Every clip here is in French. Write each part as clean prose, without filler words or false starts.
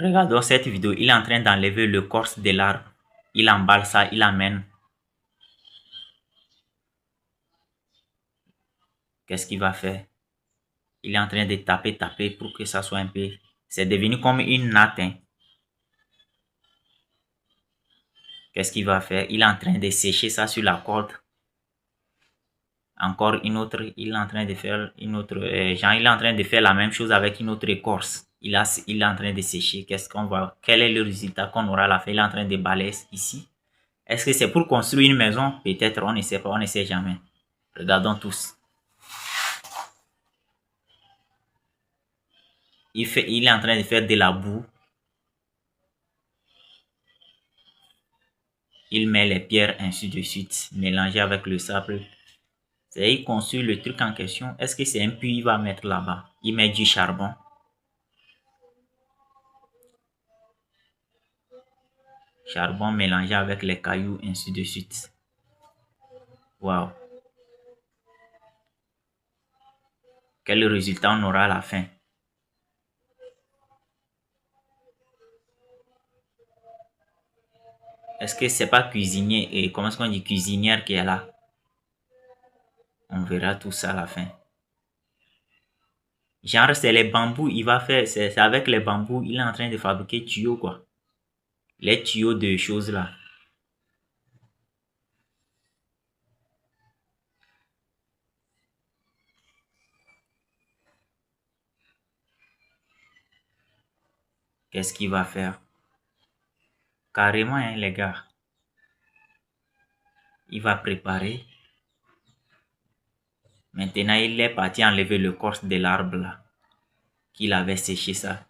Regardons cette vidéo. Il est en train d'enlever l'écorce de l'arbre. Il emballe ça, il amène. Qu'est-ce qu'il va faire? Il est en train de taper pour que ça soit un peu... C'est devenu comme une natte. Hein. Qu'est-ce qu'il va faire? Il est en train de sécher ça sur la corde. Encore une autre, il est en train de faire une autre... genre, il est en train de faire la même chose avec une autre écorce. Il est en train de sécher. Qu'est-ce qu'on va... Quel est le résultat qu'on aura à la fin? Il est en train de balayer ici. Est-ce que c'est pour construire une maison? Peut-être, on ne sait pas, on ne sait jamais. Regardons tous. Il est en train de faire de la boue. Il met les pierres ainsi de suite, mélangées avec le sable. C'est il construit le truc en question. Est-ce que c'est un puits qu'il va mettre là-bas? Il met du charbon. Charbon mélangé avec les cailloux, ainsi de suite. Waouh. Quel résultat on aura à la fin? Est-ce que c'est pas cuisinier et comment est-ce qu'on dit cuisinière qui est là? On verra tout ça à la fin. Genre, c'est les bambous, il va faire, c'est avec les bambous, il est en train de fabriquer tuyaux, quoi. Les tuyaux de choses là. Qu'est-ce qu'il va faire? Carrément, hein, les gars. Il va préparer. Maintenant, il est parti enlever l'écorce de l'arbre là. Qu'il avait séché ça.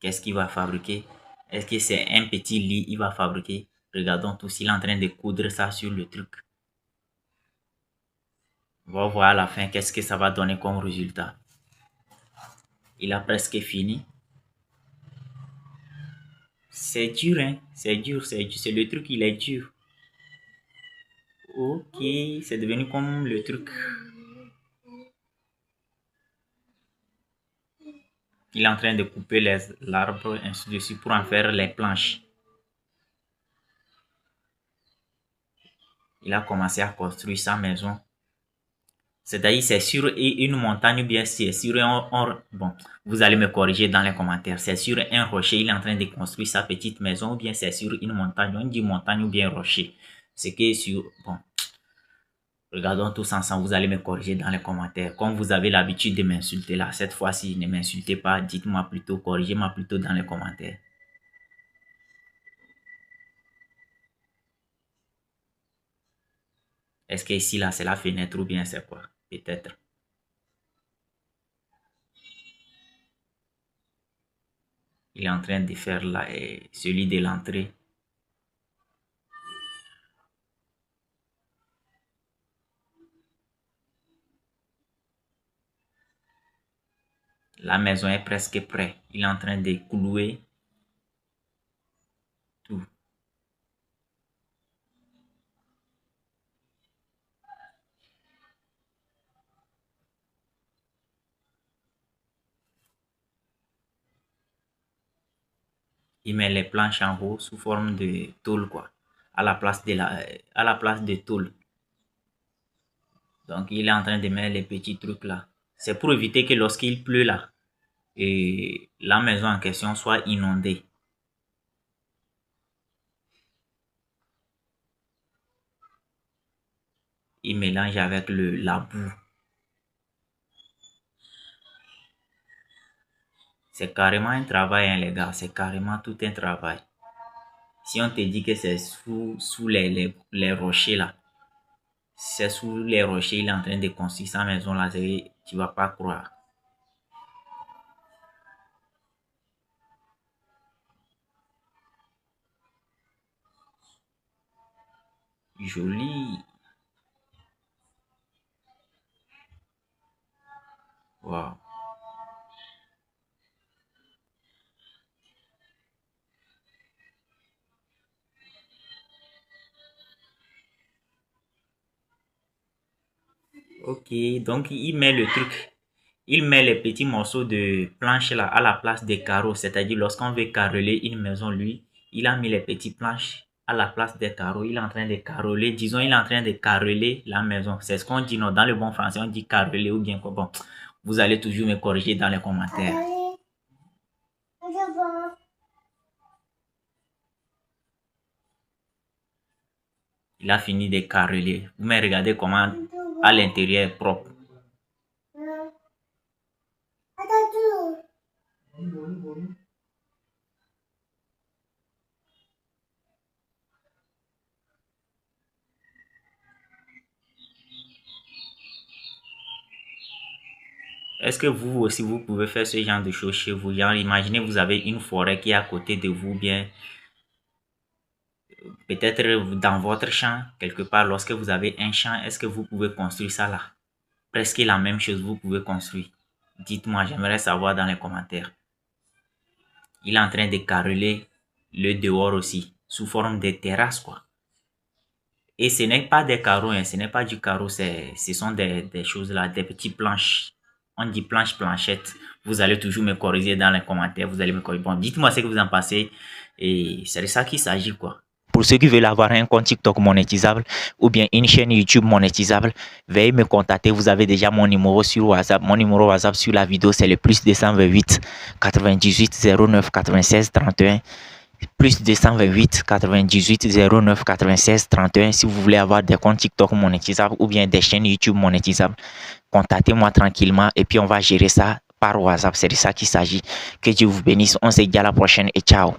Qu'est-ce qu'il va fabriquer? Est-ce que c'est un petit lit il va fabriquer? Regardons tous, il est en train de coudre ça sur le truc. On va voir à la fin qu'est-ce que ça va donner comme résultat. Il a presque fini. C'est dur, hein? C'est dur, c'est le truc, il est dur. Ok, c'est devenu comme le truc. Il est en train de couper l'arbre, ainsi de suite, pour en faire les planches. Il a commencé à construire sa maison. C'est-à-dire, c'est sur une montagne ou bien c'est sur bon, vous allez me corriger dans les commentaires. C'est sur un rocher, il est en train de construire sa petite maison ou bien c'est sur une montagne. On dit montagne ou bien rocher. C'est que sur, bon, regardons tous ensemble, vous allez me corriger dans les commentaires. Comme vous avez l'habitude de m'insulter là, cette fois-ci, ne m'insultez pas, dites-moi plutôt, corrigez-moi plutôt dans les commentaires. Est-ce que ici là, c'est la fenêtre ou bien c'est quoi? Peut-être. Il est en train de faire là, celui de l'entrée. La maison est presque prête. Il est en train de clouer tout. Il met les planches en haut sous forme de tôle, quoi. À la place de tôle. Donc, il est en train de mettre les petits trucs là. C'est pour éviter que lorsqu'il pleut là, et la maison en question soit inondée. Il mélange avec la boue. C'est carrément un travail, hein, les gars. C'est carrément tout un travail. Si on te dit que c'est sous les rochers là, c'est sous les rochers, il est en train de construire sa maison là, tu vas pas croire. Joli. Wow. Ok, donc il met le truc. Il met les petits morceaux de planches là à la place des carreaux. C'est-à-dire lorsqu'on veut carreler une maison, lui, il a mis les petites planches à la place des carreaux. Il est en train de carreler. Disons, il est en train de carreler la maison. C'est ce qu'on dit, non? Dans le bon français, on dit carreler ou bien quoi. Bon, vous allez toujours me corriger dans les commentaires. Il a fini de carreler. Vous me regardez comment à l'intérieur est propre. Est-ce que vous aussi, vous pouvez faire ce genre de choses chez vous? Genre, imaginez, vous avez une forêt qui est à côté de vous, bien, peut-être dans votre champ, quelque part, lorsque vous avez un champ, est-ce que vous pouvez construire ça là? Presque la même chose, vous pouvez construire. Dites-moi, j'aimerais savoir dans les commentaires. Il est en train de carreler le dehors aussi, sous forme de terrasse, quoi. Et ce n'est pas des carreaux, hein, ce n'est pas du carreau, ce sont des choses là, des petites planches. On dit planche, planchette. Vous allez toujours me corriger dans les commentaires, vous allez me corriger. Bon, dites-moi ce que vous en pensez. Et c'est de ça qu'il s'agit, quoi. Pour ceux qui veulent avoir un compte TikTok monétisable ou bien une chaîne YouTube monétisable, veuillez me contacter. Vous avez déjà mon numéro sur WhatsApp. Mon numéro WhatsApp sur la vidéo, c'est le plus 228 98 09 96 31. Plus 228 98 09 96 31. Si vous voulez avoir des comptes TikTok monétisables ou bien des chaînes YouTube monétisables, contactez-moi tranquillement et puis on va gérer ça par WhatsApp. C'est de ça qu'il s'agit. Que Dieu vous bénisse. On se dit à la prochaine et ciao.